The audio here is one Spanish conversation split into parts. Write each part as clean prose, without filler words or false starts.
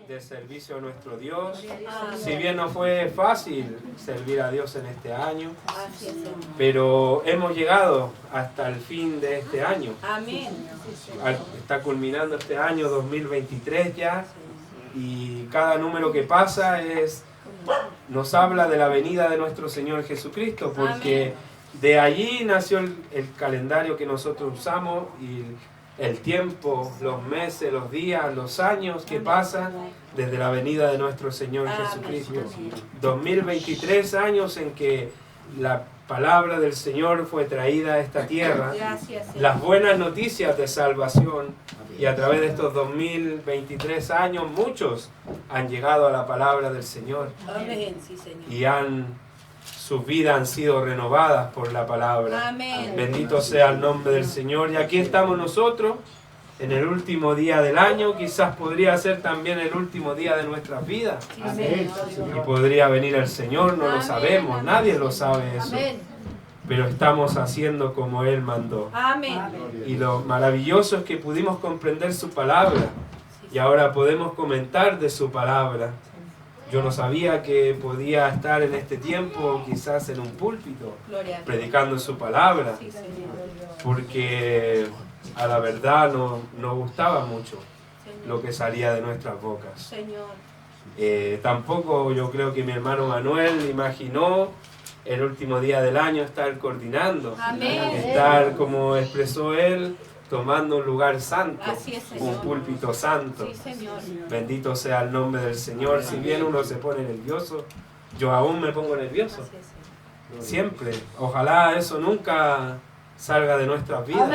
de servicio a nuestro Dios. Si bien no fue fácil servir a Dios en este año, pero hemos llegado hasta el fin de este año. Está culminando este año 2023 ya, y cada número que pasa nos habla de la venida de nuestro Señor Jesucristo, porque de allí nació el calendario que nosotros usamos, y el tiempo, los meses, los días, los años que pasan desde la venida de nuestro Señor Jesucristo. 2023 años en que la palabra del Señor fue traída a esta tierra, las buenas noticias de salvación, y a través de estos 2023 años muchos han llegado a la palabra del Señor y sus vidas han sido renovadas por la palabra. Bendito sea el nombre del Señor. Y aquí estamos nosotros en el último día del año, quizás podría ser también el último día de nuestras vidas. Y podría venir el Señor, no lo sabemos, nadie lo sabe eso. Pero estamos haciendo como Él mandó. Y lo maravilloso es que pudimos comprender su palabra y ahora podemos comentar de su palabra. Yo no sabía que podía estar en este tiempo quizás en un púlpito predicando su palabra, porque a la verdad no gustaba mucho lo que salía de nuestras bocas. Tampoco yo creo que mi hermano Manuel imaginó el último día del año estar coordinando, estar, como expresó él, tomando un lugar santo, un púlpito santo. Bendito sea el nombre del Señor. Si bien uno se pone nervioso, yo aún me pongo nervioso. Siempre. Ojalá eso nunca salga de nuestras vidas.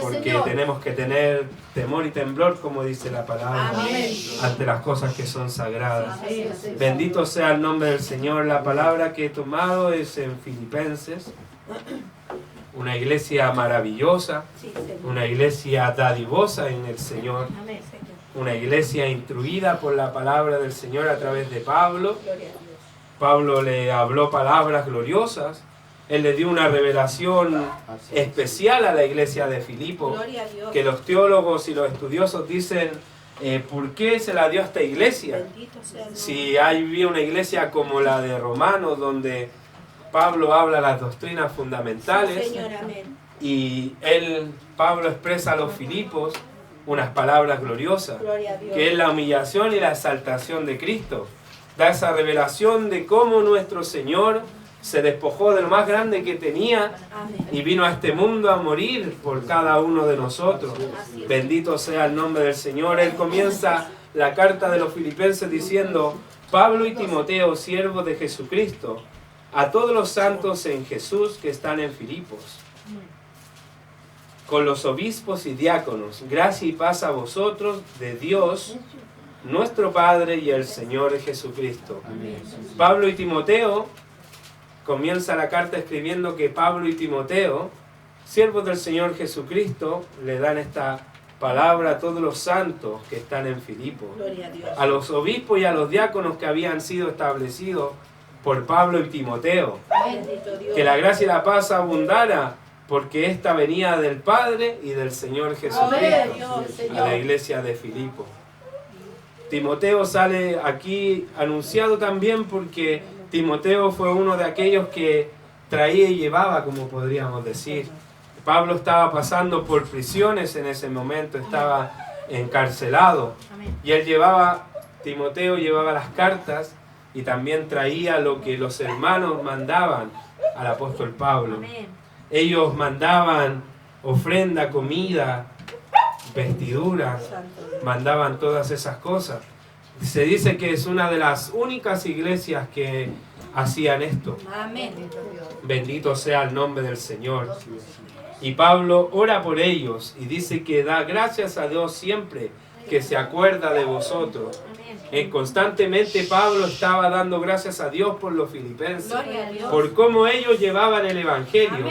Porque tenemos que tener temor y temblor, como dice la palabra, ante las cosas que son sagradas. Bendito sea el nombre del Señor. La palabra que he tomado es en Filipenses. Una iglesia maravillosa, una iglesia dadivosa en el Señor, una iglesia instruida por la palabra del Señor a través de Pablo. Pablo le habló palabras gloriosas, él le dio una revelación especial a la iglesia de Filipo, que los teólogos y los estudiosos dicen, ¿por qué se la dio a esta iglesia? Si había una iglesia como la de Romanos, donde Pablo habla las doctrinas fundamentales, y Pablo expresa a los Filipos unas palabras gloriosas, que es la humillación y la exaltación de Cristo. Da esa revelación de cómo nuestro Señor se despojó de lo más grande que tenía y vino a este mundo a morir por cada uno de nosotros. Bendito sea el nombre del Señor. Él comienza la carta de los Filipenses diciendo: Pablo y Timoteo, siervos de Jesucristo, a todos los santos en Jesús que están en Filipos, con los obispos y diáconos, gracia y paz a vosotros de Dios, nuestro Padre y el Señor Jesucristo. Pablo y Timoteo, comienza la carta escribiendo que Pablo y Timoteo, siervos del Señor Jesucristo, le dan esta palabra a todos los santos que están en Filipos, a los obispos y a los diáconos que habían sido establecidos por Pablo y Timoteo. Que la gracia y la paz abundara, porque esta venía del Padre y del Señor Jesucristo a la iglesia de Filipos. Timoteo sale aquí anunciado también porque Timoteo fue uno de aquellos que traía y llevaba, como podríamos decir. Pablo estaba pasando por prisiones en ese momento, estaba encarcelado, y Timoteo llevaba las cartas y también traía lo que los hermanos mandaban al apóstol Pablo. Ellos mandaban ofrenda, comida, vestiduras, mandaban todas esas cosas. Se dice que es una de las únicas iglesias que hacían esto. Bendito sea el nombre del Señor. Y Pablo ora por ellos y dice que da gracias a Dios siempre que se acuerda de vosotros. Constantemente Pablo estaba dando gracias a Dios por los filipenses, por cómo ellos llevaban el Evangelio,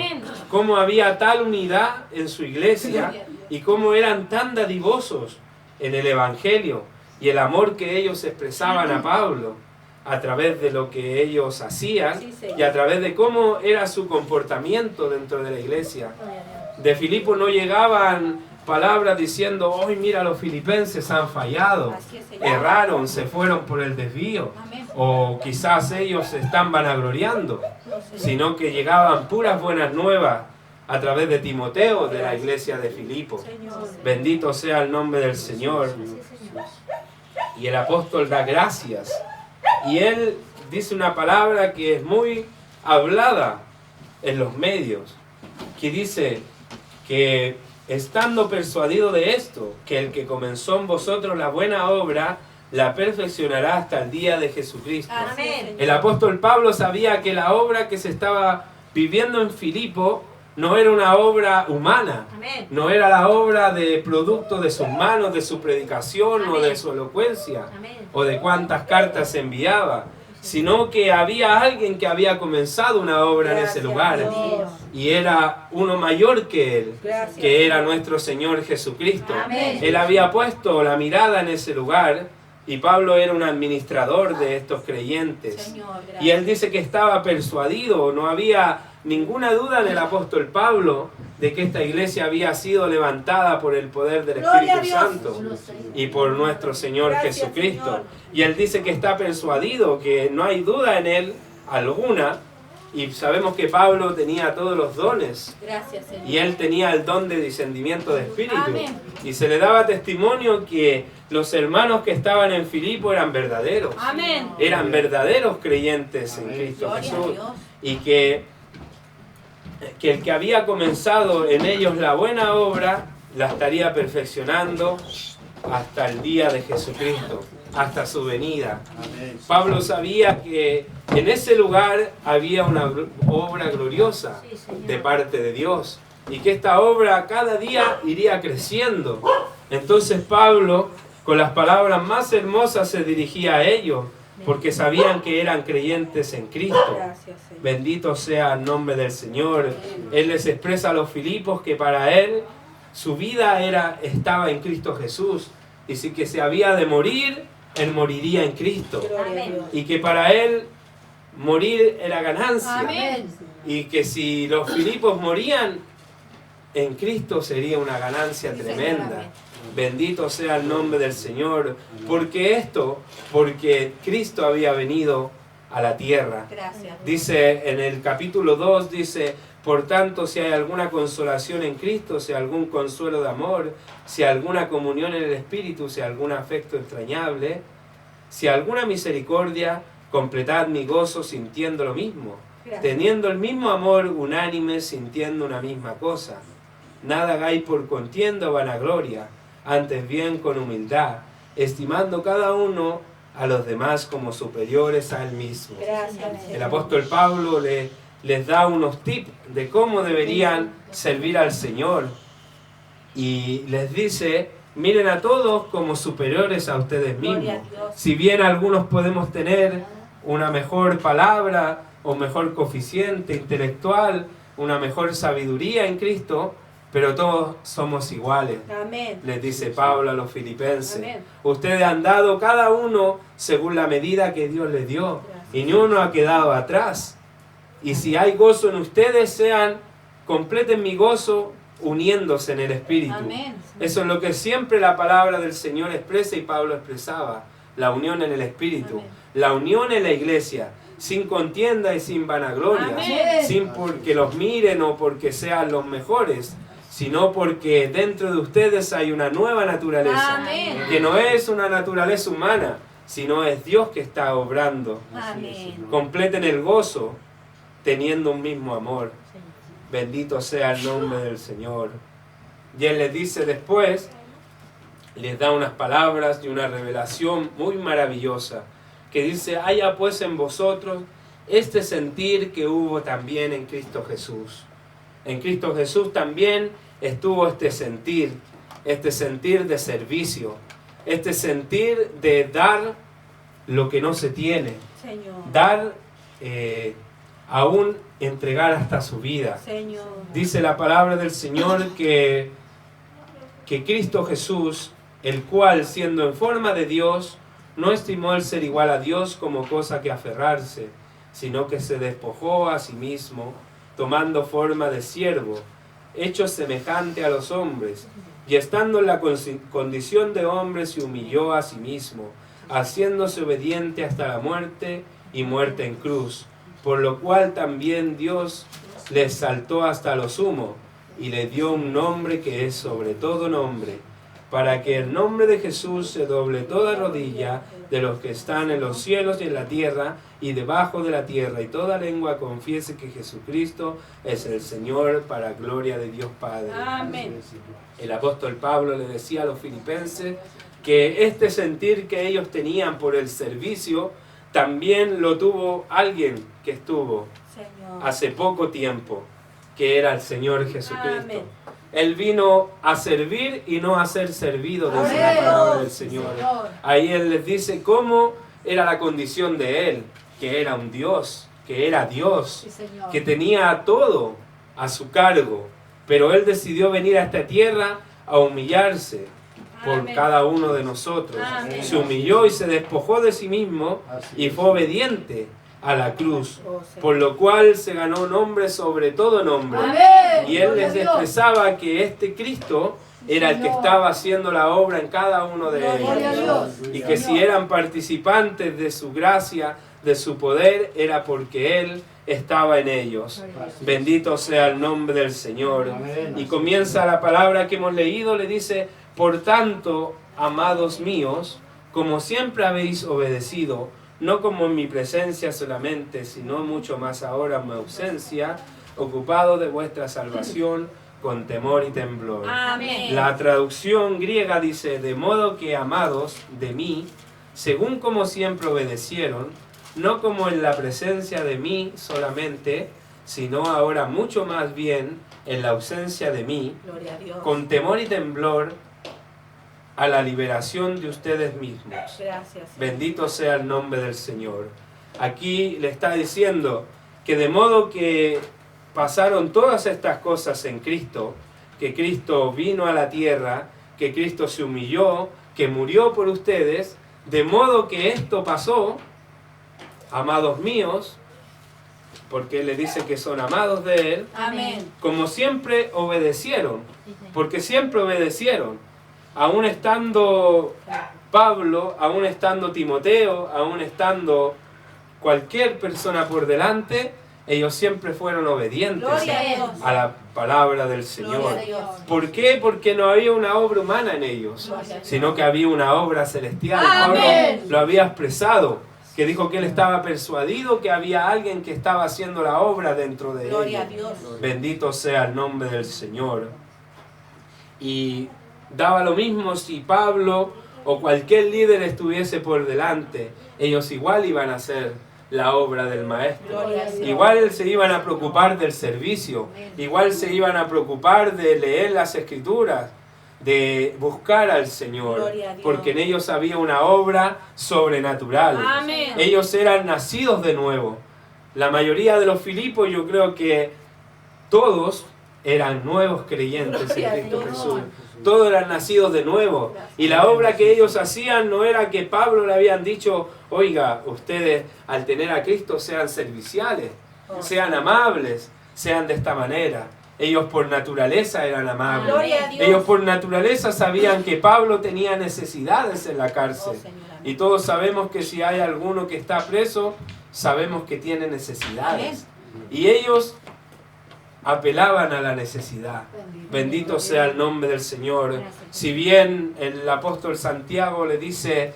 cómo había tal unidad en su iglesia y cómo eran tan dadivosos en el Evangelio y el amor que ellos expresaban a Pablo a través de lo que ellos hacían y a través de cómo era su comportamiento dentro de la iglesia. De Filipo no llegaban palabras diciendo, hoy mira, los filipenses han fallado, erraron, se fueron por el desvío, o quizás ellos se están vanagloriando, sino que llegaban puras buenas nuevas a través de Timoteo, de la iglesia de Filipo. Bendito sea el nombre del Señor. Y el apóstol da gracias, y él dice una palabra que es muy hablada en los medios, que dice que estando persuadido de esto, que el que comenzó en vosotros la buena obra, la perfeccionará hasta el día de Jesucristo. Amén. El apóstol Pablo sabía que la obra que se estaba viviendo en Filipo no era una obra humana, Amén. no era la obra de producto de sus manos, de su predicación o de su elocuencia, Amén. o de cuántas cartas enviaba, sino que había alguien que había comenzado una obra en ese lugar, y era uno mayor que él, que era nuestro Señor Jesucristo. Amén. Él había puesto la mirada en ese lugar, y Pablo era un administrador de estos creyentes. Señor, Y él dice que estaba persuadido, no había ninguna duda en el apóstol Pablo de que esta iglesia había sido levantada por el poder del Gloria a Espíritu Dios. Santo y por nuestro Señor Gracias, Jesucristo. Señor. Y él dice que está persuadido, que no hay duda en él alguna, y sabemos que Pablo tenía todos los dones, Gracias, Señor. y él tenía el don de discernimiento de espíritu. Amén. Y se le daba testimonio que los hermanos que estaban en Filipo eran verdaderos. Amén. Eran verdaderos creyentes en Cristo Gloria a Jesús. Dios. Y que el que había comenzado en ellos la buena obra, la estaría perfeccionando hasta el día de Jesucristo, hasta su venida. Pablo sabía que en ese lugar había una obra gloriosa Sí, Señor. de parte de Dios, y que esta obra cada día iría creciendo. Entonces Pablo, con las palabras más hermosas, se dirigía a ellos, porque sabían que eran creyentes en Cristo. Gracias, Señor. Bendito sea el nombre del Señor. Él les expresa a los Filipos que para él su vida estaba en Cristo Jesús, y si que se había de morir, él moriría en Cristo, Gloria a Dios. y que para él morir era ganancia, Amén. y que si los Filipos morían en Cristo sería una ganancia Sí, Señor, tremenda. amén. Bendito sea el nombre del Señor. Porque Cristo había venido a la tierra. Gracias. Dice en el capítulo 2, dice, por tanto, si hay alguna consolación en Cristo, si algún consuelo de amor, si alguna comunión en el Espíritu, si algún afecto entrañable, si alguna misericordia, completad mi gozo sintiendo lo mismo, Gracias. teniendo el mismo amor unánime, sintiendo una misma cosa. Nada hagáis por contienda o vanagloria, antes bien con humildad, estimando cada uno a los demás como superiores a él mismo. Gracias. El apóstol Pablo les da unos tips de cómo deberían servir al Señor, y les dice, miren a todos como superiores a ustedes Gloria mismos. a Dios. Si bien algunos podemos tener una mejor palabra o mejor coeficiente intelectual, una mejor sabiduría en Cristo, pero todos somos iguales. Amén. Les dice Pablo a los filipenses. Amén. Ustedes han dado cada uno según la medida que Dios les dio, y ni uno ha quedado atrás. Y si hay gozo en ustedes, completen mi gozo uniéndose en el Espíritu. Amén. Eso es lo que siempre la palabra del Señor expresa, y Pablo expresaba: la unión en el Espíritu, Amén. la unión en la iglesia, sin contienda y sin vanagloria, Amén. sin porque los miren o porque sean los mejores, sino porque dentro de ustedes hay una nueva naturaleza, Amén. que no es una naturaleza humana, sino es Dios que está obrando. Amén. Completen el gozo teniendo un mismo amor. Bendito sea el nombre del Señor. Y Él les dice después, les da unas palabras y una revelación muy maravillosa, que dice, haya pues en vosotros este sentir que hubo también en Cristo Jesús. En Cristo Jesús también estuvo este sentir de servicio, este sentir de dar lo que no se tiene, Señor. dar, aún entregar hasta su vida. Señor. Dice la palabra del Señor que Cristo Jesús, el cual siendo en forma de Dios, no estimó el ser igual a Dios como cosa que aferrarse, sino que se despojó a sí mismo, tomando forma de siervo, hecho semejante a los hombres, y estando en la condición de hombre se humilló a sí mismo, haciéndose obediente hasta la muerte y muerte en cruz, por lo cual también Dios le exaltó hasta lo sumo, y le dio un nombre que es sobre todo nombre, para que el nombre de Jesús se doble toda rodilla de los que están en los cielos y en la tierra y debajo de la tierra, y toda lengua confiese que Jesucristo es el Señor, para gloria de Dios Padre. Amén. El apóstol Pablo le decía a los filipenses que este sentir que ellos tenían por el servicio también lo tuvo alguien que estuvo hace poco tiempo, que era el Señor Jesucristo. Amén. Él vino a servir y no a ser servido, dice la palabra del Señor. Ahí Él les dice cómo era la condición de Él, que era un Dios, que era Dios, que tenía todo a su cargo, pero Él decidió venir a esta tierra a humillarse por Amén. cada uno de nosotros. Amén. Se humilló y se despojó de sí mismo y fue obediente a la cruz, por lo cual se ganó nombre sobre todo nombre. Amén. Y Él Gloria les a Dios. expresaba que este Cristo era el que estaba haciendo la obra en cada uno de Gloria a ellos. Dios. Y que si eran participantes de su gracia, de su poder, era porque Él estaba en ellos. Bendito sea el nombre del Señor. Amén. Y comienza la palabra que hemos leído, le dice: por tanto, amados míos, como siempre habéis obedecido, no como en mi presencia solamente, sino mucho más ahora en mi ausencia, ocupado de vuestra salvación con temor y temblor. Amén. La traducción griega dice: de modo que, amados de mí, según como siempre obedecieron, no como en la presencia de mí solamente, sino ahora mucho más bien en la ausencia de mí, Gloria a Dios. con temor y temblor, a la liberación de ustedes mismos. Gracias. Bendito sea el nombre del Señor. Aquí le está diciendo que de modo que pasaron todas estas cosas en Cristo, que Cristo vino a la tierra, que Cristo se humilló, que murió por ustedes, de modo que esto pasó, amados míos, porque le dice que son amados de Él, Amén. como siempre obedecieron, porque siempre obedecieron, aún estando Pablo, aún estando Timoteo, aún estando cualquier persona por delante, ellos siempre fueron obedientes Gloria a Dios. a la palabra del Señor. Gloria a Dios. ¿Por qué? Porque no había una obra humana en ellos, Gloria a Dios. sino que había una obra celestial. Amén. Pablo lo había expresado, que dijo que él estaba persuadido que había alguien que estaba haciendo la obra dentro de Gloria a él. Dios. Bendito sea el nombre del Señor. Y daba lo mismo si Pablo o cualquier líder estuviese por delante, ellos igual iban a hacer la obra del Maestro. Gloria a Dios. Igual se iban a preocupar del servicio, igual se iban a preocupar de leer las Escrituras, de buscar al Señor, Gloria a Dios. porque en ellos había una obra sobrenatural. Amén. Ellos eran nacidos de nuevo. La mayoría de los Filipos, yo creo que todos eran nuevos creyentes en Gloria a Cristo Dios. Jesús. Todos eran nacidos de nuevo. Y la obra que ellos hacían no era que Pablo le habían dicho: oiga, ustedes al tener a Cristo sean serviciales, sean amables, sean de esta manera. Ellos por naturaleza eran amables. Gloria a Dios. Ellos por naturaleza sabían que Pablo tenía necesidades en la cárcel. Oh, Señor, amén. Y todos sabemos que si hay alguno que está preso, sabemos que tiene necesidades. Y ellos apelaban a la necesidad. Bendito sea el nombre del Señor. Si bien el apóstol Santiago le dice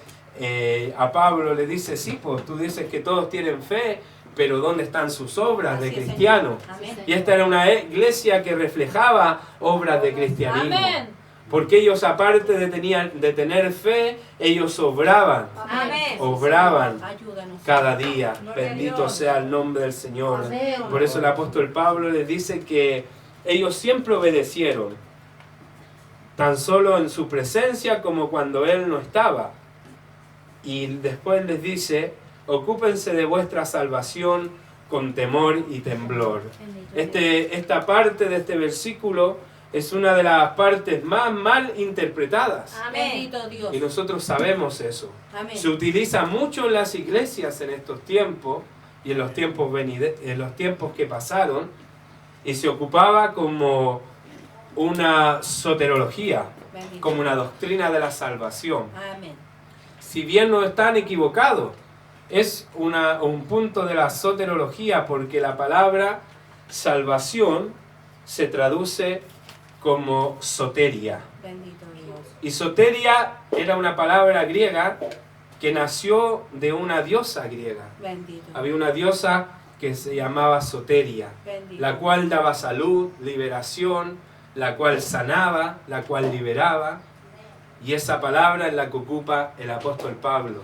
a Pablo, le dice: sí, pues tú dices que todos tienen fe, pero ¿dónde están sus obras de Así es, cristiano? Señor. Amén. Y esta era una iglesia que reflejaba obras de cristianismo. Amén. Porque ellos, aparte de tener fe, ellos obraban. Amén. Obraban Ayúdanos. cada día. Gloria a Bendito Dios. sea el nombre del Señor. Amén. Por eso el apóstol Pablo les dice que ellos siempre obedecieron, tan solo en su presencia como cuando Él no estaba. Y después les dice: ocúpense de vuestra salvación con temor y temblor. Esta parte de este versículo es una de las partes más mal interpretadas. Amén. Bendito Dios. Y nosotros sabemos eso. Amén. Se utiliza mucho en las iglesias en estos tiempos y en los tiempos que pasaron, y se ocupaba como una soterología, Bendito. como una doctrina de la salvación. Amén. Si bien no están equivocados, es un punto de la soterología, porque la palabra salvación se traduce como soteria. Bendito Dios. Y soteria era una palabra griega que nació de una diosa griega. Bendito. Había una diosa que se llamaba Soteria, Bendito. la cual daba salud, liberación, la cual sanaba, la cual liberaba. Y esa palabra es la que ocupa el apóstol Pablo,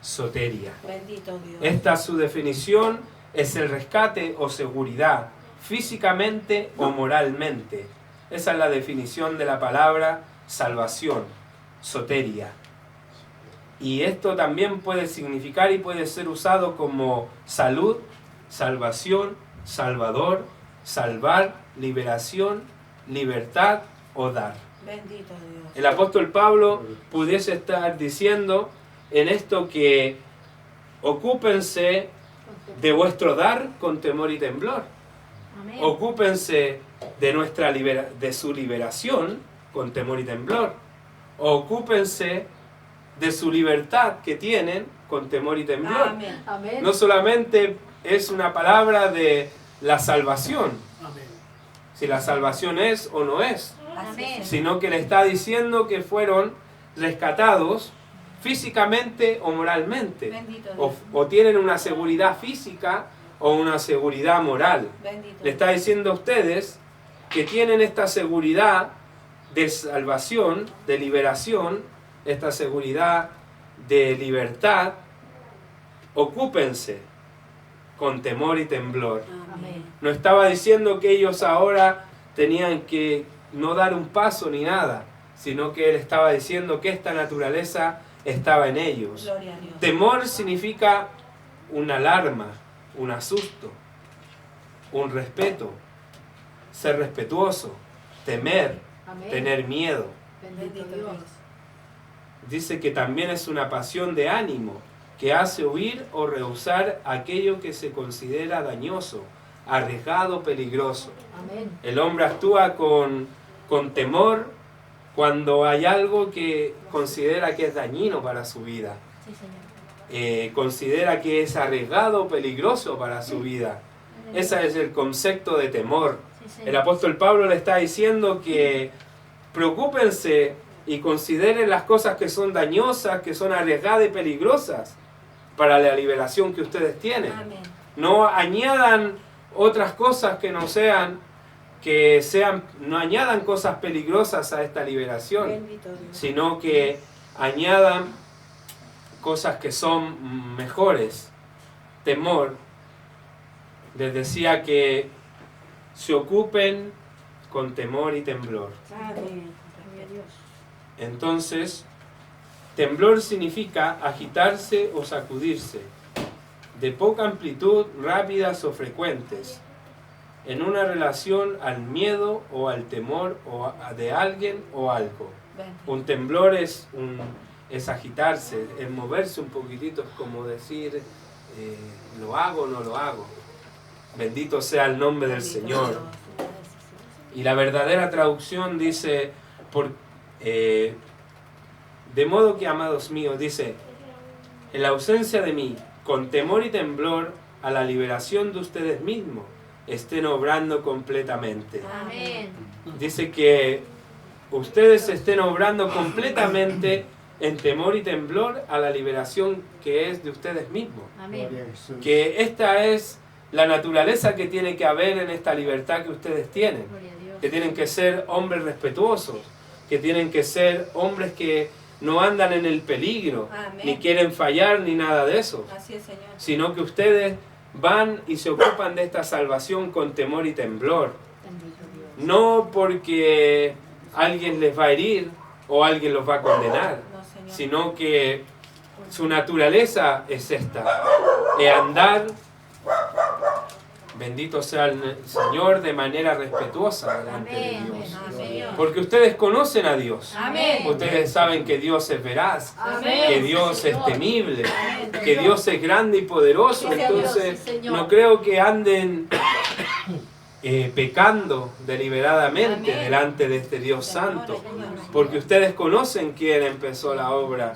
soteria. Bendito Dios. Esta su definición es el rescate o seguridad, físicamente o moralmente. Esa es la definición de la palabra salvación, soteria. Y esto también puede significar y puede ser usado como salud, salvación, salvador, salvar, liberación, libertad o dar. Bendito Dios. El apóstol Pablo pudiese estar diciendo en esto que ocúpense de vuestro dar con temor y temblor. Amén. Ocúpense de su liberación con temor y temblor. Ocúpense de su libertad que tienen con temor y temblor. Amén. Amén. No solamente es una palabra de la salvación, si la salvación es o no es, Así Amén. es. sino que le está diciendo que fueron rescatados físicamente o moralmente, Bendito o, Dios. o tienen una seguridad física o una seguridad moral. Bendito Le está diciendo a ustedes que tienen esta seguridad de salvación, de liberación, esta seguridad de libertad. Ocúpense con temor y temblor. Amén. No estaba diciendo que ellos ahora tenían que no dar un paso ni nada, sino que él estaba diciendo que esta naturaleza estaba en ellos. Gloria a Dios. Temor significa una alarma, un asusto, un respeto, ser respetuoso, temer, Amén. tener miedo. Bendito Bendito Dios. Dios. Dice que también es una pasión de ánimo que hace huir o rehusar aquello que se considera dañoso, arriesgado, peligroso. Amén. El hombre actúa con temor cuando hay algo que considera que es dañino para su vida. Sí, Señor. Considera que es arriesgado, peligroso para su vida. Ese es el concepto de temor. Sí, Señor. El apóstol Pablo le está diciendo que preocúpense y consideren las cosas que son dañosas, que son arriesgadas y peligrosas para la liberación que ustedes tienen. Amén. No añadan otras cosas que no añadan cosas peligrosas a esta liberación, Bendito Dios. sino que añadan cosas que son mejores. Temor. Les decía que se ocupen con temor y temblor. Amén. Gloria a Dios. Entonces, temblor significa agitarse o sacudirse, de poca amplitud, rápidas o frecuentes, en una relación al miedo o al temor de alguien o algo. Bendito. Un temblor es agitarse, es moverse un poquitito, es como decir, ¿lo hago o no lo hago? Bendito sea el nombre del Bendito Señor. Dios. Y la verdadera traducción dice, de modo que, amados míos, dice, en la ausencia de mí, con temor y temblor, a la liberación de ustedes mismos, estén obrando completamente. Amén. Dice que ustedes estén obrando completamente en temor y temblor a la liberación que es de ustedes mismos. Amén. Que esta es la naturaleza que tiene que haber en esta libertad que ustedes tienen. Gloria a Dios. Que tienen que ser hombres respetuosos, que tienen que ser hombres que no andan en el peligro, Amén. ni quieren fallar, ni nada de eso, Así es, Señor. sino que ustedes van y se ocupan de esta salvación con temor y temblor. Bendito Dios. No porque alguien les va a herir o alguien los va a condenar, No, Señor. sino que su naturaleza es esta, es andar, bendito sea el Señor, de manera respetuosa delante de Amén. Dios. Amén. Porque ustedes conocen a Dios. Amén. Ustedes saben que Dios es veraz, Amén. que Dios es Señor. temible, Amén. que Dios es grande y poderoso. Gloria a Dios, Entonces, sí, Señor. no creo que anden pecando deliberadamente Amén. delante de este Dios Señor, santo, Señor. porque ustedes conocen quién empezó la obra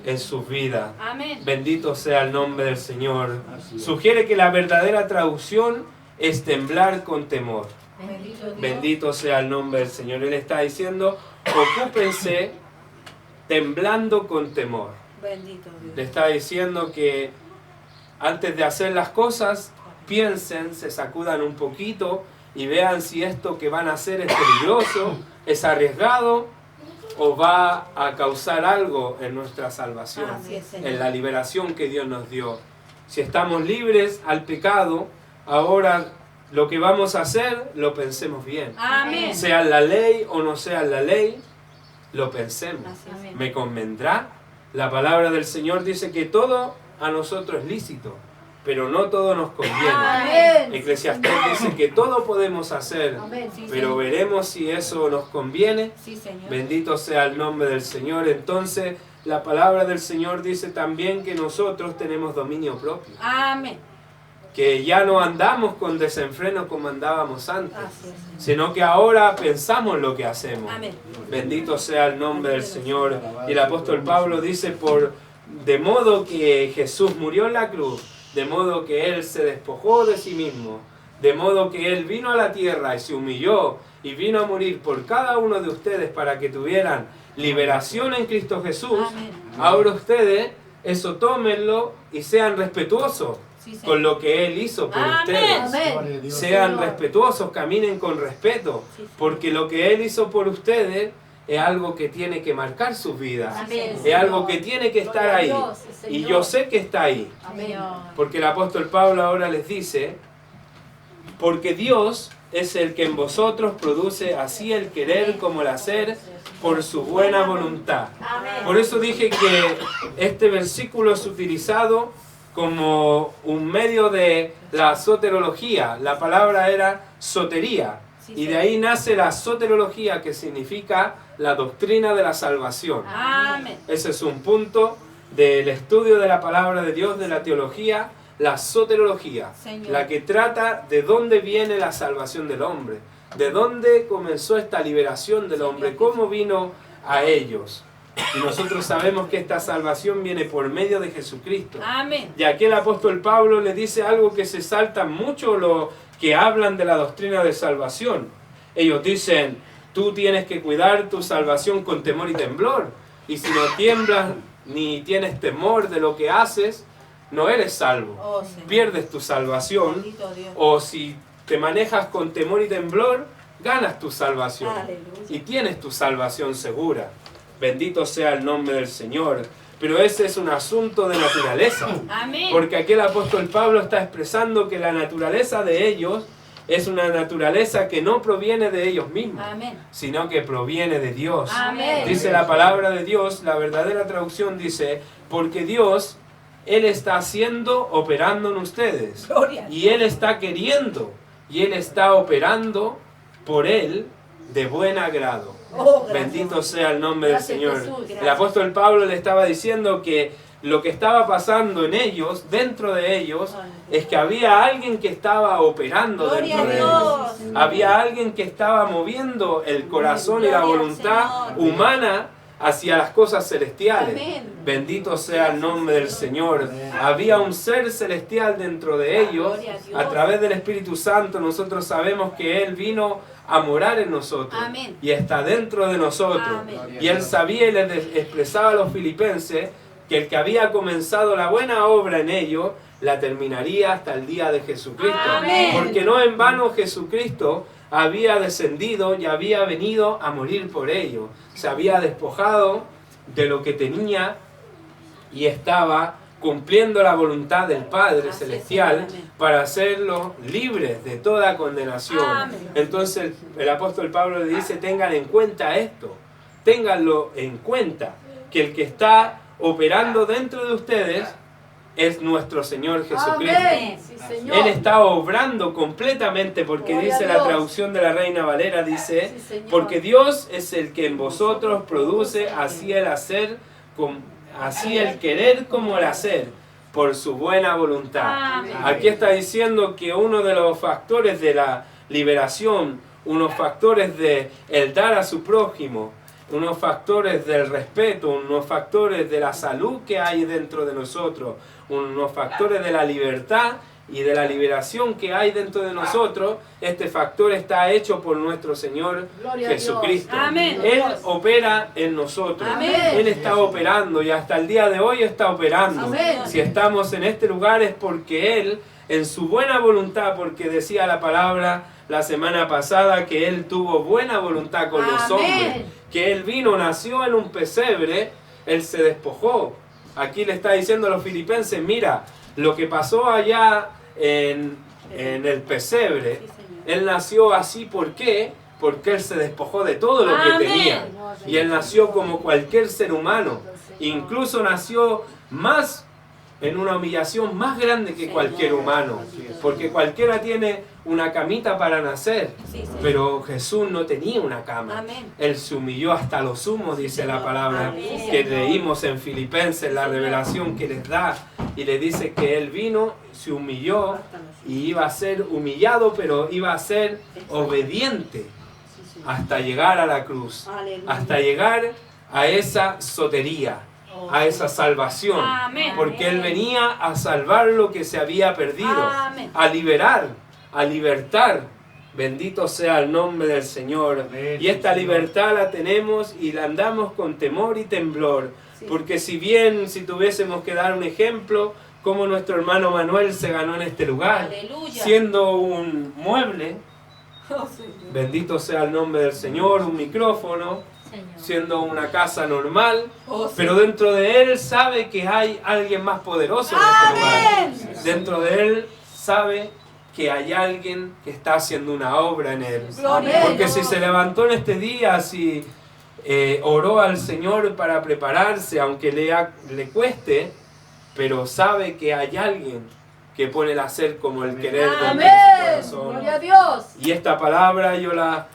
en sus vidas. Amén. Bendito sea el nombre del Señor. Así es. Sugiere que la verdadera traducción es temblar con temor. Bendito Dios. Bendito sea el nombre del Señor. Él está diciendo, ocúpense temblando con temor. Bendito Le Dios. está diciendo que antes de hacer las cosas, piensen, se sacudan un poquito y vean si esto que van a hacer es peligroso, es arriesgado o va a causar algo en nuestra salvación, Así es, Señor. en la liberación que Dios nos dio. Si estamos libres al pecado, ahora lo que vamos a hacer, lo pensemos bien. Amén. Sea la ley o no sea la ley, lo pensemos. Así es. Amén. ¿Me convendrá? La palabra del Señor dice que todo a nosotros es lícito, pero no todo nos conviene. Amén. Eclesiastés dice que todo podemos hacer, Amén. Sí, pero Señor. veremos si eso nos conviene. Sí, Señor. Bendito sea el nombre del Señor. Entonces, la palabra del Señor dice también que nosotros tenemos dominio propio, Amén. que ya no andamos con desenfreno como andábamos antes, Así es, Señor. sino que ahora pensamos lo que hacemos. Amén. Bendito sea el nombre del Señor. Y el apóstol Pablo dice, de modo que Jesús murió en la cruz, de modo que Él se despojó de sí mismo, de modo que Él vino a la tierra y se humilló y vino a morir por cada uno de ustedes para que tuvieran liberación en Cristo Jesús. Amén. Ahora ustedes eso tómenlo y sean respetuosos Sí, Señor. con lo que Él hizo por Amén. ustedes. Amén. Gloria a Dios. Sean Señor. respetuosos, caminen con respeto, porque lo que Él hizo por ustedes es algo que tiene que marcar sus vidas, Amén. es algo que tiene que estar Gloria a ahí, Dios, y Señor. yo sé que está ahí, Amén. Señor. porque el apóstol Pablo ahora les dice, porque Dios es el que en vosotros produce así el querer como el hacer por su buena voluntad. Amén. Por eso dije que este versículo es utilizado como un medio de la soterología. La palabra era sotería. Y de ahí nace la soterología, que significa la doctrina de la salvación. Amén. Ese es un punto del estudio de la palabra de Dios, de la teología, la soterología, Señor. la que trata de dónde viene la salvación del hombre, de dónde comenzó esta liberación del hombre, cómo vino a ellos. Y nosotros sabemos que esta salvación viene por medio de Jesucristo. Amén. Y aquí el apóstol Pablo le dice algo que se salta mucho los que hablan de la doctrina de salvación. Ellos dicen, tú tienes que cuidar tu salvación con temor y temblor. Y si no tiemblas ni tienes temor de lo que haces, no eres salvo. Oh, Señor. Pierdes tu salvación. Bendito Dios. O si te manejas con temor y temblor, ganas tu salvación. Aleluya. Y tienes tu salvación segura. Bendito sea el nombre del Señor. Pero ese es un asunto de naturaleza. Amén. Porque aquí el apóstol Pablo está expresando que la naturaleza de ellos es una naturaleza que no proviene de ellos mismos, Amén. sino que proviene de Dios. Amén. Dice la palabra de Dios, la verdadera traducción dice, porque Dios, Él está haciendo, operando en ustedes. Gloria. Y Él está queriendo, y Él está operando por Él de buen agrado. Oh, gracias. Bendito sea el nombre del Gracias, Señor. Jesús. El apóstol Pablo le estaba diciendo que lo que estaba pasando en ellos, dentro de ellos, es que había alguien que estaba operando Gloria dentro a de ellos. Dios. Había alguien que estaba moviendo el corazón y la Gloria al voluntad Señor. humana hacia las cosas celestiales. Amén. Bendito sea el nombre del Señor. Había un ser celestial dentro de ellos. Gloria a Dios. A través del Espíritu Santo nosotros sabemos que Él vino a morar en nosotros. Amén. Y está dentro de nosotros. Amén. Y Él sabía y les expresaba a los filipenses que el que había comenzado la buena obra en ellos, la terminaría hasta el día de Jesucristo. Amén. Porque no en vano Jesucristo había descendido y había venido a morir por ellos. Se había despojado de lo que tenía y estaba cumpliendo la voluntad del Padre Así es, Celestial amén. para hacerlos libres de toda condenación. Amén. Entonces el apóstol Pablo le dice, tengan en cuenta esto, ténganlo en cuenta, que el que está operando dentro de ustedes es nuestro Señor Jesucristo. Amén. Sí, Señor. Él está obrando completamente, porque Gloria dice a la Dios. traducción de la Reina Valera, dice, Sí, Señor. porque Dios es el que en vosotros produce así el hacer, así el querer como el hacer, por su buena voluntad. Amén. Aquí está diciendo que uno de los factores de la liberación, unos factores de el dar a su prójimo, unos factores del respeto, unos factores de la salud que hay dentro de nosotros, unos factores de la libertad y de la liberación que hay dentro de nosotros. Este factor está hecho por nuestro Señor Gloria a Jesucristo. Dios. Amén. Él opera en nosotros. Amén. Él está operando y hasta el día de hoy está operando. Amén. Si estamos en este lugar es porque Él, en su buena voluntad, porque decía la palabra la semana pasada que Él tuvo buena voluntad con los Amén. hombres, que Él vino, nació en un pesebre, Él se despojó. Aquí le está diciendo a los filipenses, mira, lo que pasó allá en el pesebre, Sí, Señor. Él nació así, ¿por qué? Porque Él se despojó de todo lo que Amén. tenía. Y Él nació como cualquier ser humano. Incluso nació más en una humillación más grande que cualquier humano. Porque cualquiera tiene una camita para nacer. Sí, Señor. Pero Jesús no tenía una cama. Amén. Él se humilló hasta lo sumo, dice la palabra Amén. que leímos en Filipenses, la revelación que les da. Y le dice que Él vino, se humilló y iba a ser humillado, pero iba a ser obediente hasta llegar a la cruz, Aleluya. hasta llegar a esa sotería, a esa salvación. Amén. Porque Él venía a salvar lo que se había perdido, Amén. a liberar, a libertar. Bendito sea el nombre del Señor. Amén. Y esta libertad la tenemos y la andamos con temor y temblor. Sí. Porque si bien, si tuviésemos que dar un ejemplo, como nuestro hermano Manuel se ganó en este lugar, Aleluya. siendo un mueble, Oh, Señor. bendito sea el nombre del Señor, un micrófono, siendo una casa normal, Oh, pero dentro de él sabe que hay alguien más poderoso en este lugar. Dentro de él sabe que hay alguien que está haciendo una obra en él. Gloria a Porque Dios. si se levantó en este día, si oró al Señor para prepararse, aunque le cueste, pero sabe que hay alguien que pone el hacer como el querer dentro de Amén. su corazón. Gloria a Dios. Y esta palabra yo la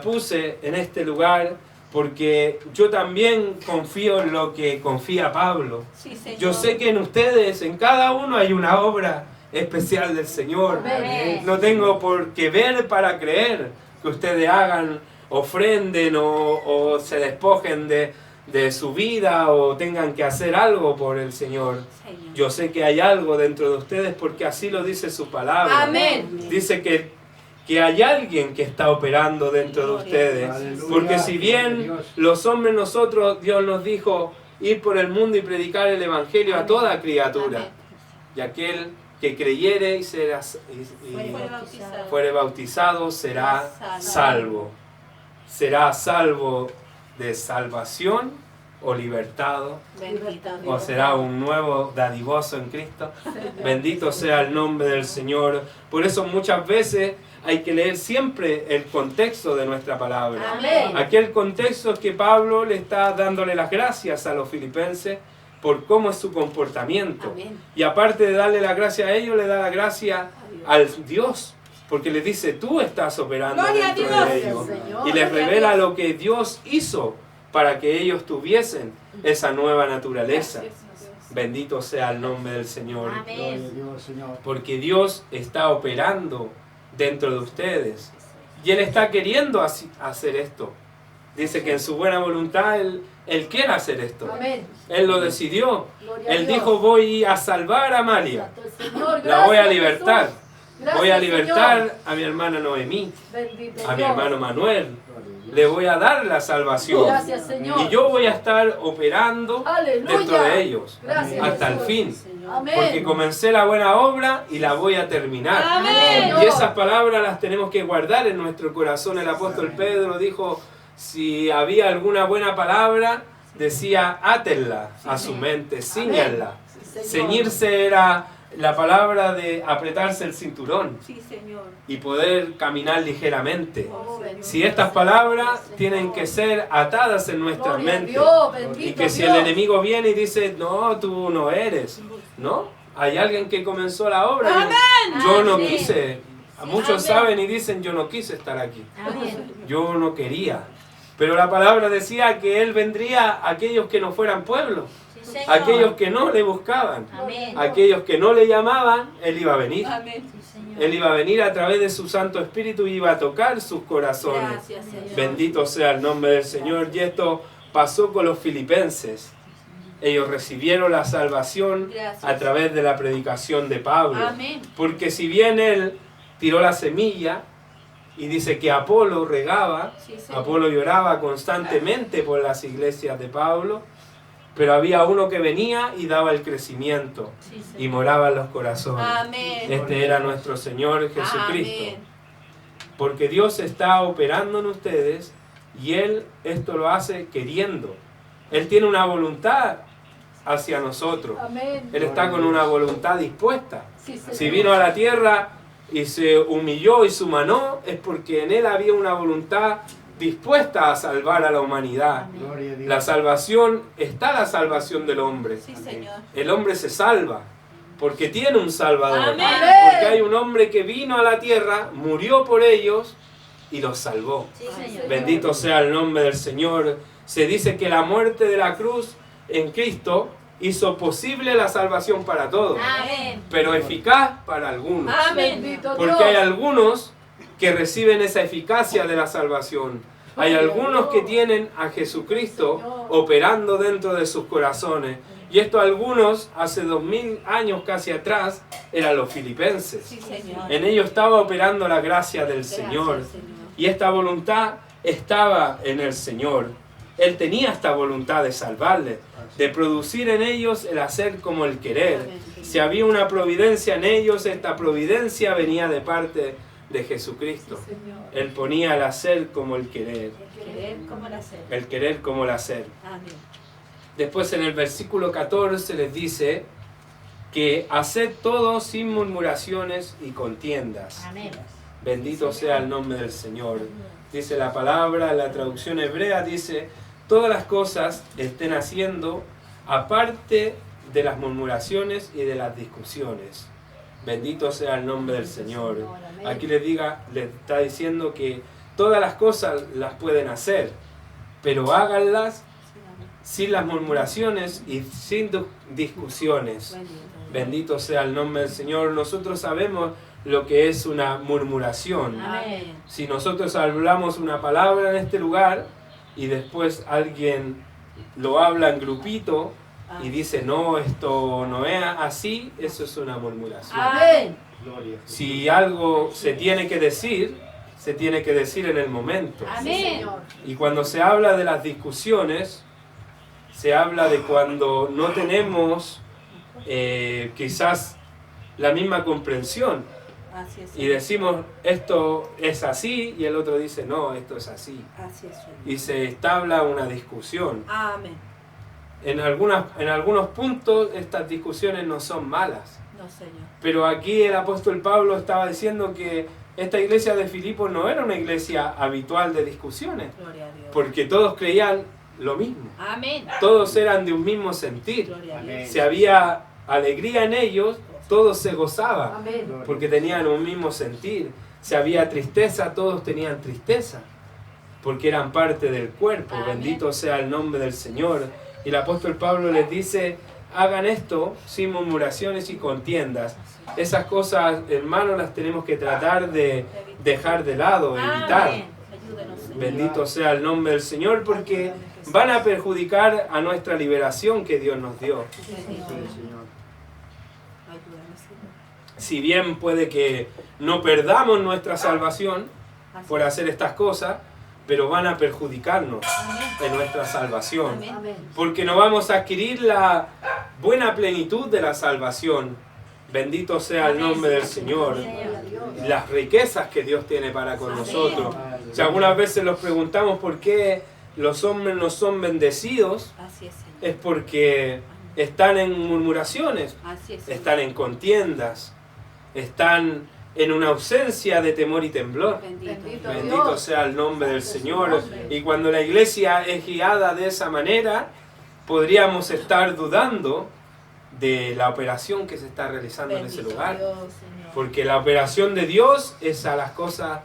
puse en este lugar porque yo también confío en lo que confía Pablo. Sí, Señor. Yo sé que en ustedes, en cada uno hay una obra especial del Señor. Amén. No tengo por qué ver para creer que ustedes hagan, ofrenden o se despojen de su vida o tengan que hacer algo por el Señor. Señor. Yo sé que hay algo dentro de ustedes porque así lo dice su palabra. Amén. Dice que hay alguien que está operando dentro de ustedes. Aleluya. Porque si bien Dios. los hombres nosotros, Dios nos dijo ir por el mundo y predicar el Evangelio a toda criatura. Amén. Y aquel que creyere y Fuere y bautizado. fuere bautizado será salvo. Será salvo de salvación o libertado. Bendito O Dios. será un nuevo dadivoso en Cristo. Bendito sea el nombre del Señor. Por eso muchas veces hay que leer siempre el contexto de nuestra palabra. Amén. Aquel contexto es que Pablo le está dándole las gracias a los filipenses por cómo es su comportamiento. Amén. Y aparte de darle la gracia a ellos, le da la gracia al Dios. Porque le dice, tú estás operando Gloria a dentro Dios. de ellos. Señor. Y les revela lo que Dios hizo para que ellos tuviesen esa nueva naturaleza. Bendito sea el nombre del Señor. Gloria a Dios, Señor. Porque Dios está operando dentro de ustedes. Y Él está queriendo hacer esto. Dice que en su buena voluntad Él quiere hacer esto. Amén. Él lo decidió. Gloria a Él Dios. dijo, voy a salvar a Amalia. Santo el Señor, La voy a gracias, libertar. Jesús. Gracias, Voy a libertar Señor. a mi hermana Noemí, Bendito a mi Dios. hermano Manuel. Le voy a dar la salvación. Gracias, Señor. Y yo voy a estar operando Aleluya. dentro de ellos Gracias, hasta el Jesús. fin. Amén. Porque comencé la buena obra y la voy a terminar. Amén. Y esas palabras las tenemos que guardar en nuestro corazón. El apóstol Pedro dijo, si había alguna buena palabra, decía, átenla a su mente, ciñanla. Sí, Señor. Ceñirse era la palabra de apretarse el cinturón Sí, Señor. y poder caminar ligeramente. Oh, bendito Si estas sea palabras Señor. tienen que ser atadas en nuestras Gloria a mentes. Dios, bendito Y que si Dios. el enemigo viene y dice, no, tú no eres, ¿no? Hay alguien que comenzó la obra. Yo no Amén. quise. Muchos saben y dicen, yo no quise estar aquí. Yo no quería. Pero la palabra decía que Él vendría a aquellos que no fueran pueblo. Sí, Señor. Aquellos que no le buscaban, Amén. aquellos que no le llamaban, Él iba a venir. Amén. Sí, Señor. Él iba a venir a través de su Santo Espíritu y iba a tocar sus corazones. Gracias, Señor. Bendito sea el nombre del Señor. Y esto pasó con los filipenses. Ellos recibieron la salvación Gracias. a través de la predicación de Pablo. Amén. Porque si bien él tiró la semilla y dice que Apolo regaba, Sí, Señor. Apolo lloraba constantemente por las iglesias de Pablo, pero había uno que venía y daba el crecimiento Sí, Señor. y moraba en los corazones. Amén. Este era nuestro Señor Jesucristo. Amén. Porque Dios está operando en ustedes y Él esto lo hace queriendo. Él tiene una voluntad hacia nosotros. Amén. Él está con una voluntad dispuesta. Sí, Señor. Si vino a la tierra y se humilló y se humanó, es porque en Él había una voluntad dispuesta a salvar a la humanidad. Gloria a Dios. La salvación, está la salvación del hombre. Sí, Señor. El hombre se salva porque tiene un Salvador. Amén. Porque hay un hombre que vino a la tierra, murió por ellos y los salvó. Sí, Señor. Bendito sea el nombre del Señor. Se dice que la muerte de la cruz en Cristo hizo posible la salvación para todos, Amén. pero eficaz para algunos. Amén. Bendito Porque hay Dios. algunos que reciben esa eficacia de la salvación. Hay algunos que tienen a Jesucristo operando dentro de sus corazones. Y esto algunos, hace 2000 años casi atrás, eran los filipenses. Sí, Señor. En ellos estaba operando la gracia del Gracias, Señor. Señor. Y esta voluntad estaba en el Señor. Él tenía esta voluntad de salvarles, de producir en ellos el hacer como el querer. Amén. Si había una providencia en ellos, esta providencia venía de parte de Jesucristo. Señor. Él ponía el hacer como el querer, Querer como el hacer. el querer como el hacer. Amén. Después en el versículo 14 les dice que haced todo sin murmuraciones y contiendas. Amén. Bendito sea el nombre del Señor. Dice la palabra, la traducción hebrea dice, todas las cosas estén haciendo aparte de las murmuraciones y de las discusiones. Bendito sea el nombre del Señor. Aquí les está diciendo que todas las cosas las pueden hacer, pero háganlas sin las murmuraciones y sin discusiones. Bendito sea el nombre del Señor. Nosotros sabemos lo que es una murmuración. Amén. Si nosotros hablamos una palabra en este lugar y después alguien lo habla en grupito y dice, no, esto no es así, eso es una murmuración. Amén. Gloria a Jesús. Si algo se tiene que decir en el momento. Amén. Y cuando se habla de las discusiones, se habla de cuando no tenemos quizás la misma comprensión. Así es. Y decimos, esto es así, y el otro dice, no, esto es así. Así es, Señor. Y se establa una discusión. Amén. En algunos puntos estas discusiones no son malas. No, Señor. Pero aquí el apóstol Pablo estaba diciendo que esta iglesia de Filipos no era una iglesia habitual de discusiones, Gloria a Dios. porque todos creían lo mismo. Amén. Todos eran de un mismo sentir. Gloria a Amén. Dios. Si había alegría en ellos, todos se gozaban, Amén. Gloria. porque tenían un mismo sentir. Si había tristeza, todos tenían tristeza, porque eran parte del cuerpo. Amén. Bendito sea el nombre del Señor. Y el apóstol Pablo les dice, hagan esto sin murmuraciones y contiendas. Esas cosas, hermanos, las tenemos que tratar de dejar de lado, evitar. Amén. Ayúdenos, Señor. Bendito sea el nombre del Señor, porque van a perjudicar a nuestra liberación que Dios nos dio. Sí, Sí, Señor. Señor. Ayúdanos, Señor. Si bien puede que no perdamos nuestra salvación Así por hacer estas cosas, pero van a perjudicarnos en nuestra salvación. Amén. Amén. Porque no vamos a adquirir la buena plenitud de la salvación. Bendito sea el nombre del Señor. Gloria a Dios. Las riquezas que Dios tiene para con Amén. nosotros. Si algunas veces nos preguntamos por qué los hombres no son bendecidos, Así es, Señor. es porque están en murmuraciones, Así es, Señor. están en contiendas, están en una ausencia de temor y temblor. Bendito. Bendito sea el nombre del Señor. Y cuando la iglesia es guiada de esa manera, podríamos estar dudando de la operación que se está realizando en ese Bendito lugar. Dios, Señor. Porque la operación de Dios es a las cosas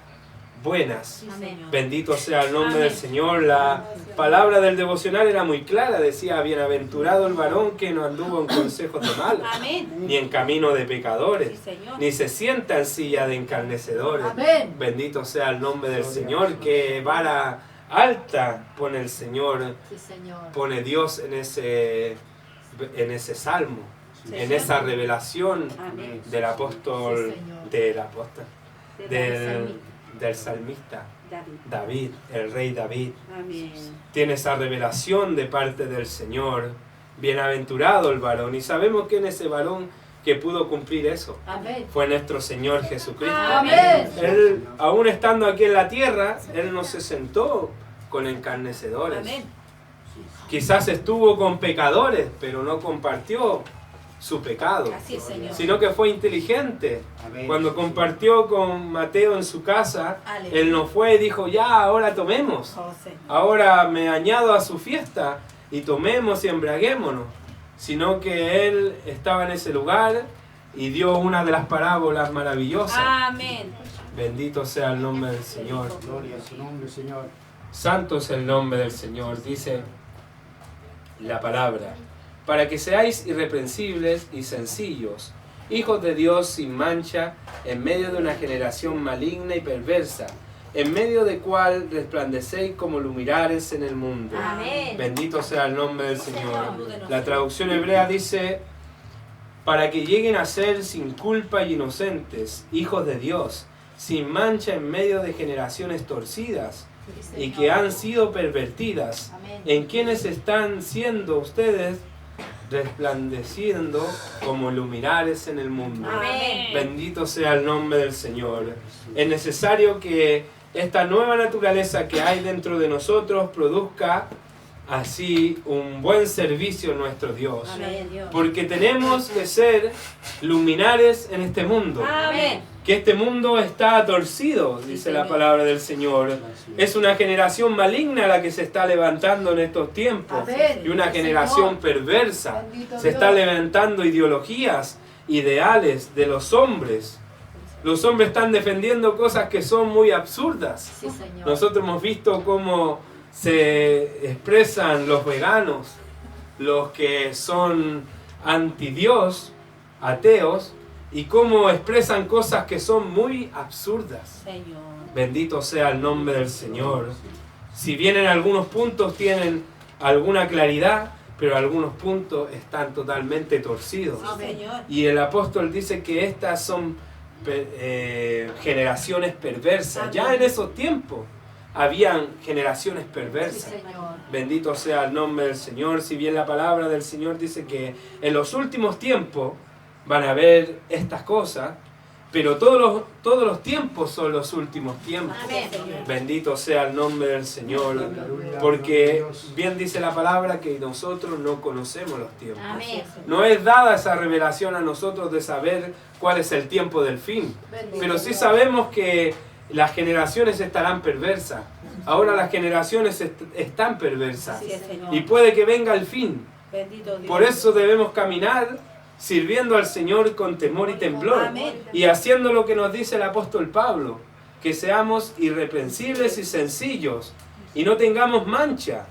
buenas. Sí, Señor. Bendito sea el nombre Amén. del Señor. La palabra del devocional era muy clara. Decía, bienaventurado el varón que no anduvo en consejos de mal, Amén. ni en camino de Sí, pecadores, Señor. ni se sienta en silla de escarnecedores. Amén. Bendito sea el nombre del Señor. Que vara alta pone el Señor, Sí, Señor. pone Dios en ese salmo, Sí, en Señor. esa revelación Amén. del apóstol, Sí, Señor. del salmista David. David, el rey David. Amén. Tiene esa revelación de parte del Señor. Bienaventurado el varón. Y sabemos quién es ese varón que pudo cumplir eso. Amén. Fue nuestro Señor Jesucristo. Amén. Él, aún estando aquí en la tierra, Él no se sentó con encarnecedores. Amén. Quizás estuvo con pecadores, pero no compartió su pecado, Así es, Señor. sino que fue inteligente. Cuando compartió con Mateo en su casa, Aleluya. Él no fue y dijo, ya, ahora tomemos. Oh, Señor. Ahora me añado a su fiesta y tomemos y embriaguémonos. Sino que Él estaba en ese lugar y dio una de las parábolas maravillosas. Amén. Bendito sea el nombre del Señor. Gloria a su nombre, Señor. Santo es el nombre del Señor, dice la palabra, para que seáis irreprensibles y sencillos, hijos de Dios sin mancha, en medio de una generación maligna y perversa, en medio de cual resplandecéis como luminares en el mundo. Amén. Bendito sea el nombre del Señor. La traducción hebrea dice, para que lleguen a ser sin culpa y inocentes, hijos de Dios, sin mancha en medio de generaciones torcidas, y que han sido pervertidas, Amén. en quienes están siendo ustedes resplandeciendo como luminares en el mundo. Amén. Bendito sea el nombre del Señor. Es necesario que esta nueva naturaleza que hay dentro de nosotros produzca así un buen servicio a nuestro Dios. Amén, Dios. Porque tenemos que ser luminares en este mundo. Amén. Que este mundo está torcido, dice la palabra del Señor. Es una generación maligna la que se está levantando en estos tiempos. Amén. Y una Sí, generación Señor. perversa. Bendito Se está Dios. levantando ideologías, ideales de los hombres. Los hombres están defendiendo cosas que son muy absurdas. Sí, Señor. Nosotros hemos visto cómo se expresan los veganos, los que son anti-Dios, ateos, y cómo expresan cosas que son muy absurdas. Señor. Bendito sea el nombre del Señor. Si bien en algunos puntos tienen alguna claridad, pero algunos puntos están totalmente torcidos. Sí, Señor. Y el apóstol dice que estas son generaciones perversas. Ya en esos tiempos habían generaciones Sí, perversas. Señor. Bendito sea el nombre del Señor. Si bien la palabra del Señor dice que en los últimos tiempos van a haber estas cosas, pero todos los tiempos son los últimos tiempos. Amén, Señor. Bendito sea el nombre del Señor, porque bien dice la palabra que nosotros no conocemos los tiempos. Amén. No es dada esa revelación a nosotros de saber cuál es el tiempo del fin, Bendito pero sí Dios. sabemos que las generaciones estarán perversas. Ahora las generaciones están perversas Así es, Señor. y puede que venga el fin. Bendito Dios. Por eso debemos caminar sirviendo al Señor con temor y temblor Amén. y haciendo lo que nos dice el apóstol Pablo, que seamos irreprensibles y sencillos y no tengamos mancha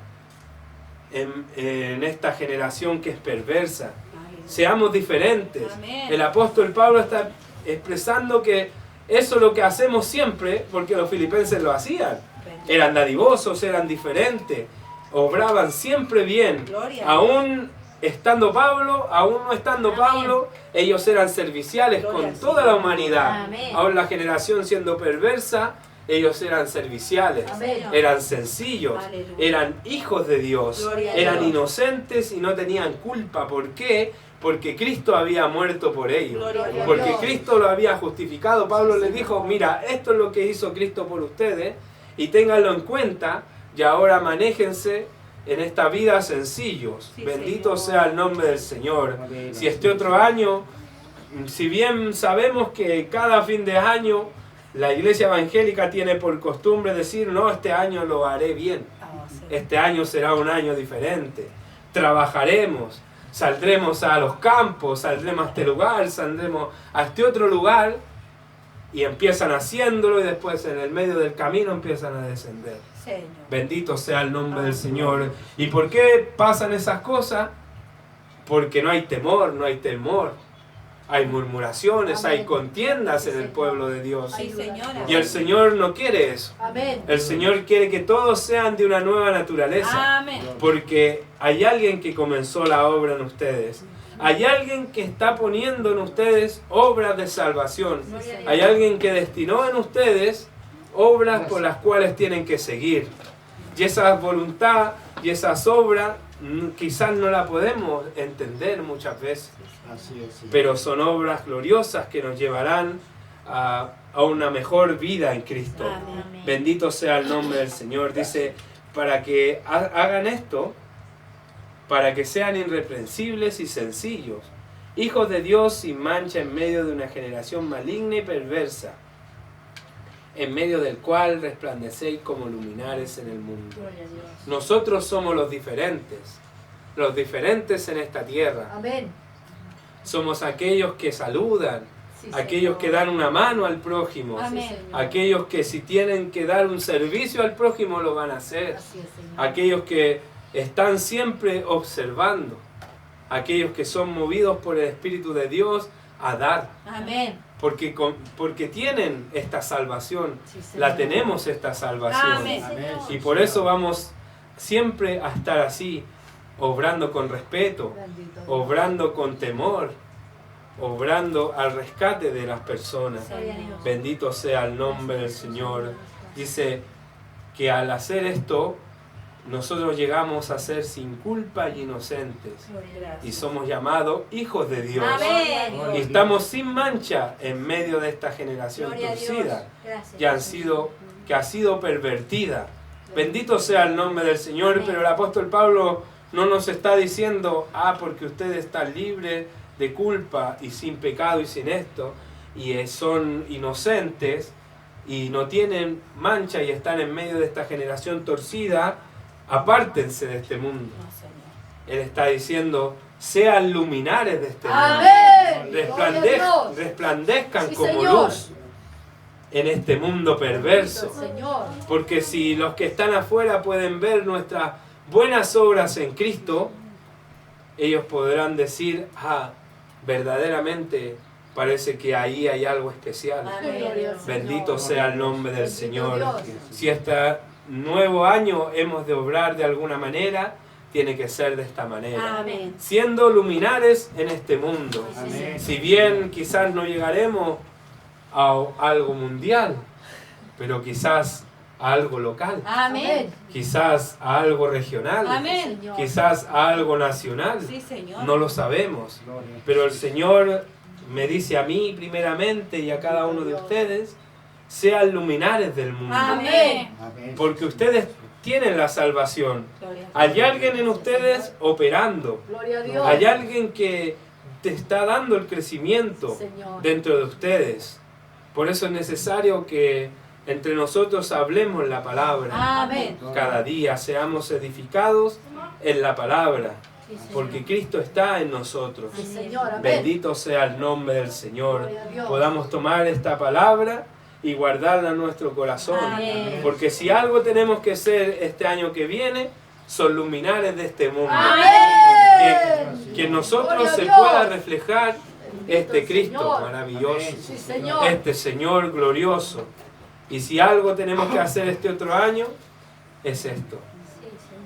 en esta generación que es perversa. Aleluya. Seamos diferentes. Amén. El apóstol Pablo está expresando que eso es lo que hacemos siempre, porque los filipenses lo hacían. Eran dadivosos, eran diferentes, obraban siempre bien. Gloria. Aún estando Pablo, aún no estando Amén. Pablo, ellos eran serviciales Gloria con al toda Señor. la humanidad. Amén. Aún la generación siendo perversa, ellos eran serviciales, Amén. eran sencillos, Aleluya. eran hijos de Dios, Gloria a eran Dios. inocentes y no tenían culpa. ¿Por qué? Porque Cristo había muerto por ellos. Gloria a Dios. Porque Cristo lo había justificado. Pablo les dijo, mira, esto es lo que hizo Cristo por ustedes y ténganlo en cuenta y ahora manéjense en esta vida sencillos. Sí, Bendito Señor. sea el nombre del Señor. Si este otro año, si bien sabemos que cada fin de año la iglesia evangélica tiene por costumbre decir, no, este año lo haré bien. Oh, Señor. Este año será un año diferente. Trabajaremos, saldremos a los campos, saldremos a este lugar, saldremos a este otro lugar. y empiezan haciéndolo y después en el medio del camino empiezan a descender. Señor. Bendito sea el nombre del Señor. ¿Y por qué pasan esas cosas? Porque no hay temor, no hay temor. Hay murmuraciones, hay contiendas en el pueblo de Dios. Sí, señora. Y el Señor no quiere eso. Amén. El Señor quiere que todos sean de una nueva naturaleza. Amén. Porque hay alguien que comenzó la obra en ustedes. Hay alguien que está poniendo en ustedes obras de salvación. Hay alguien que destinó en ustedes obras por las cuales tienen que seguir. Y esa voluntad y esas obras quizás no la podemos entender muchas veces. Así es, sí. Pero son obras gloriosas que nos llevarán a una mejor vida en Cristo. Amén. Bendito sea el nombre del Señor. Dice, para que hagan esto, para que sean irreprensibles y sencillos, hijos de Dios sin mancha en medio de una generación maligna y perversa, en medio del cual resplandecéis como luminares en el mundo. Nosotros somos los diferentes en esta tierra. Amén. Somos aquellos que saludan, Sí, aquellos Señor. que dan una mano al prójimo, Amén. Sí, Señor. aquellos que si tienen que dar un servicio al prójimo lo van a hacer, Así es, Señor. aquellos que están siempre observando, aquellos que son movidos por el Espíritu de Dios a dar, Amén. porque tienen esta salvación, Sí, Señor. la tenemos esta salvación. Amén. Amén. Y por eso vamos siempre a estar así, obrando con respeto, Bendito Dios. obrando con temor, obrando al rescate de las personas. Señor. Bendito sea el nombre del Señor. Dice que al hacer esto, nosotros llegamos a ser sin culpa y inocentes. Y somos llamados hijos de Dios. Amén. Y estamos sin mancha en medio de esta generación Gloria a Dios. torcida Gracias. que ha sido pervertida. Bendito sea el nombre del Señor, Amén. pero el apóstol Pablo no nos está diciendo, porque ustedes están libres de culpa y sin pecado y sin esto, y son inocentes y no tienen mancha y están en medio de esta generación torcida, apártense de este mundo. No, Señor. Él está diciendo, sean luminares de este mundo. Amén. Gloria a Dios. Resplandezcan Sí, como Señor. luz en este mundo perverso. Señor. Porque si los que están afuera pueden ver nuestras buenas obras en Cristo, ellos podrán decir, verdaderamente parece que ahí hay algo especial. Amén. Gloria al Señor. Bendito sea el nombre del Bendito Señor. Dios. Si este nuevo año hemos de obrar de alguna manera, tiene que ser de esta manera. Amén. Siendo luminares en este mundo. Amén. Si bien quizás no llegaremos a algo mundial, pero quizás a algo local, Amén. quizás a algo regional, Amén. Señor. quizás a algo nacional, Sí, Señor. no lo sabemos. Gloria. Pero el Señor me dice a mí primeramente y a cada uno de ustedes, sean luminares del mundo, Amén. Amén. porque ustedes tienen la salvación. Gloria a Dios. Hay alguien en ustedes operando, Gloria a Dios. hay alguien que te está dando el crecimiento Señor. dentro de ustedes. Por eso es necesario que entre nosotros hablemos la palabra. Amén. Cada día seamos edificados en la palabra, Sí, Señor. porque Cristo está en nosotros. Sí, Señor. Amén. Bendito sea el nombre del Señor. Gloria a Dios. Podamos tomar esta palabra y guardarla en nuestro corazón. Amén. Porque si algo tenemos que ser este año que viene, son luminares de este mundo. Amén. Que en nosotros Gloria a se Dios. pueda reflejar Bendito este el Cristo Señor. maravilloso, Sí, Señor. este Señor glorioso. Y si algo tenemos que hacer este otro año, es esto.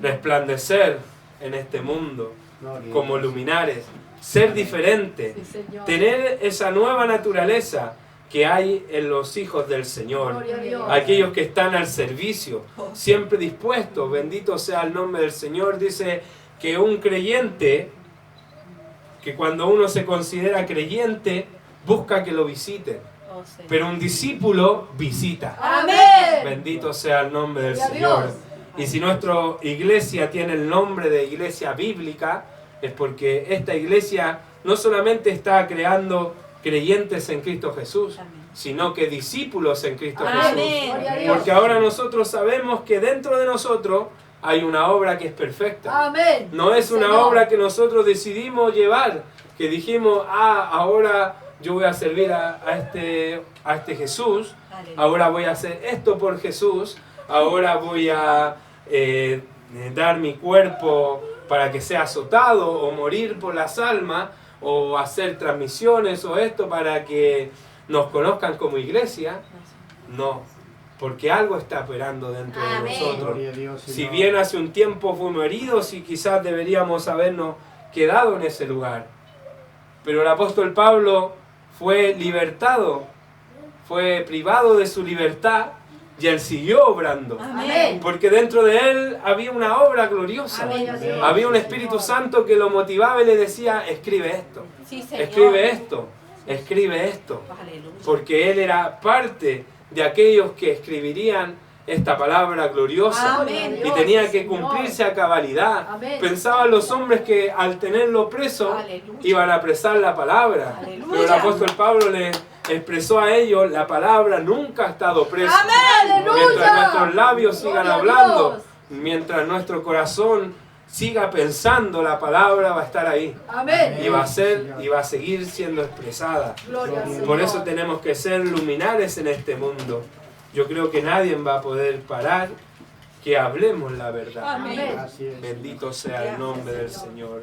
Resplandecer en este mundo Gloria. como luminares, ser diferente, Sí, Señor. tener esa nueva naturaleza que hay en los hijos del Señor, Gloria a Dios. aquellos que están al servicio, siempre dispuestos. Bendito sea el nombre del Señor. Dice que un creyente, que cuando uno se considera creyente, busca que lo visiten, Oh, Señor. pero un discípulo visita. Amén. Bendito sea el nombre del Gloria a Señor. Dios. Y si nuestra iglesia tiene el nombre de iglesia bíblica, es porque esta iglesia no solamente está creando creyentes en Cristo Jesús, Amén. sino que discípulos en Cristo Jesús. Amén. Gloria a Dios. Porque ahora nosotros sabemos que dentro de nosotros hay una obra que es perfecta. Amén. No es una Señor. obra que nosotros decidimos llevar, que dijimos, ahora yo voy a servir a este Jesús, Aleluya. ahora voy a hacer esto por Jesús, ahora voy a dar mi cuerpo para que sea azotado o morir por las almas o hacer transmisiones o esto para que nos conozcan como iglesia. No, porque algo está operando dentro de Amén. nosotros. Gloria a Dios, Si Señor. bien hace un tiempo fuimos heridos y quizás deberíamos habernos quedado en ese lugar. Pero el apóstol Pablo fue libertado, fue privado de su libertad y él siguió obrando. Amén. Porque dentro de él había una obra gloriosa. Amén. Había un Espíritu Santo que lo motivaba y le decía, escribe esto, Sí, Señor. escribe esto, escribe esto. Aleluya. Porque él era parte de aquellos que escribirían esta palabra gloriosa. Amén. Y tenía que cumplirse a cabalidad. Amén. Pensaban los hombres que al tenerlo preso Aleluya. iban a apresar la palabra. Aleluya. Pero el apóstol Pablo les expresó a ellos, la palabra nunca ha estado presa. Amén. Mientras nuestros labios sigan Gloria a hablando, Dios. mientras nuestro corazón siga pensando, la palabra va a estar ahí. Amén. Y va a seguir siendo expresada. Gloria al Señor. Por eso tenemos que ser luminares en este mundo. Yo creo que nadie va a poder parar que hablemos la verdad. Amén. Así es. Bendito sea el nombre del Señor.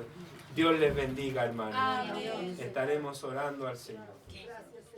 Dios les bendiga, hermanos. Amén. Estaremos orando al Señor. Gracias.